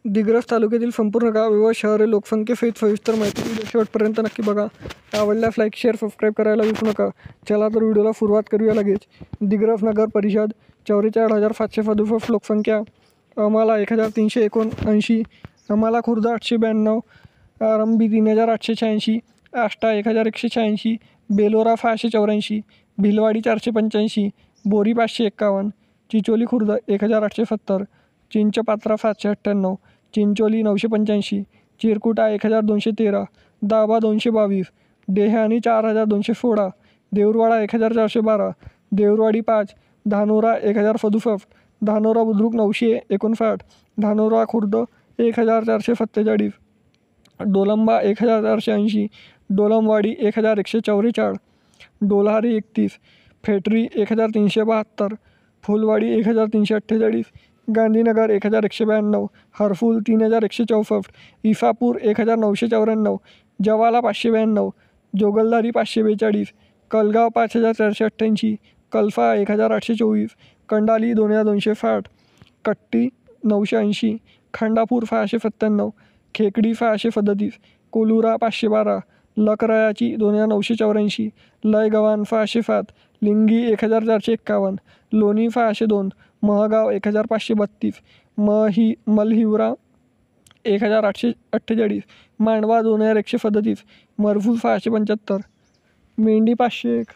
दिग्रस तालुक्यातील संपूर्ण गाव व शहरे लोकसंख्येसहित सविस्तर माहिती व्हिडिओ शेवटपर्यंत नक्की बघा. आवडल्यास लाईक शेअर सबस्क्राईब करायला विसरू नका. चला तर व्हिडिओला सुरुवात करूया लगेच. दिग्रस नगर परिषद 44,767 लोकसंख्या, अमाला 1,379, अमाला खुर्द 892, आरंभी 3,886, आष्टा 1,186, बेलोरा 684, भिलवाडी 485, बोरी 551, चिचोली खुर्द 1,870, चिंचपात्रा 798, चिंचोली 985, चिरकुटा 1,213, दाभा 222, देहानी 4,216, देऊरवाडा 1,412, देऊरवाडी 5, धानोरा 1,067, धानोरा बुद्रुक 959, धानोरा खुर्द 1,447, डोलंबा 1,480, डोलमवाडी 1,144, डोल्हारी 31, फेटरी 1,372, फुलवाडी 1,348, गांधीनगर 1,192, हरफुल 3,164, इसापूर 1,994, जवाला 592, जोगलदारी 542, कलगाव 5,488, कल्फा 1,824, कंडाली 2,260, कट्टी 980, खंडापूर 697, खेकडी 637, कोलुरा 512, लकरायाची 2,984, लयगव्हाण 607, लिंगी 1,451, लोणी 602, महगाव 1,532, मलहिवरा 1,848, मांडवा 2,137, मरफूल 675, मेंढी 501,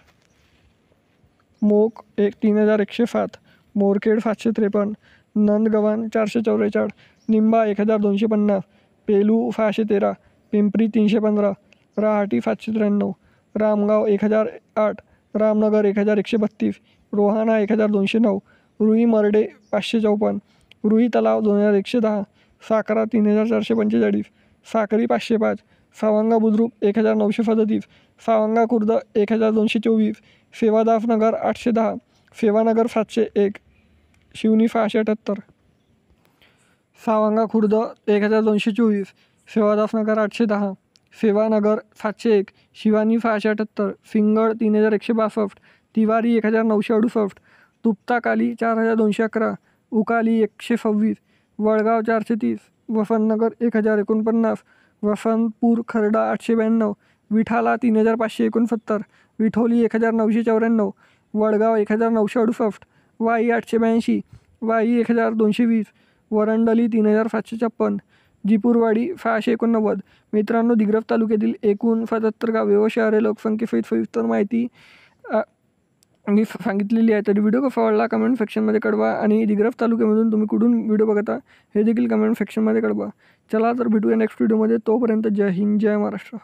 मोक 3,107, मोरखेड 753, नंदगव्हाण 444, निंबा 1,250, पेलू 613, पिंपरी 315, रहाटी 793, रामगाव 1,008, रामनगर 1,132, रोहाणा 1,209, रुई मर्डे 554, रुई तलाव 2,110, साकरा 3,445, साक्री 505, सावंगा बुद्रुक 1,937, सावंगा खुर्द 1,224, सेवादासनगर 810, सेवानगर 701, शिवनी 678, सावंगा खुर्द 1,224, सेवादासनगर 810, सेवानगर 701, शिवानी 678, सिंगड 3,162, तिवारी 1,968, तुप्ताकाली 4,211, उकाली 126, वडगाव 430, वसंतनगर 1,049, वसंतपूर खर्डा 892, विठाला 3,569, विठोली 1,994, वडगाव 1,968, वाई 882, वाई 1,220, वरंडली 3,756, जिपूरवाडी 689. मित्रांनो, दिग्रस तालुक्यातील एकूण 77 गावे व शहरे लोकसंख्येसहित सविस्तर माहिती मी सांगितलेली आहे. तरी व्हिडिओ कसा आवडला कमेंट सेक्शनमध्ये कळवा आणि दिग्रस तालुक्यामधून तुम्ही कुठून व्हिडिओ बघता हे देखील कमेंट सेक्शनमध्ये कळवा. चला तर भेटूया नेक्स्ट व्हिडिओमध्ये. तोपर्यंत जय हिंद, जय महाराष्ट्र.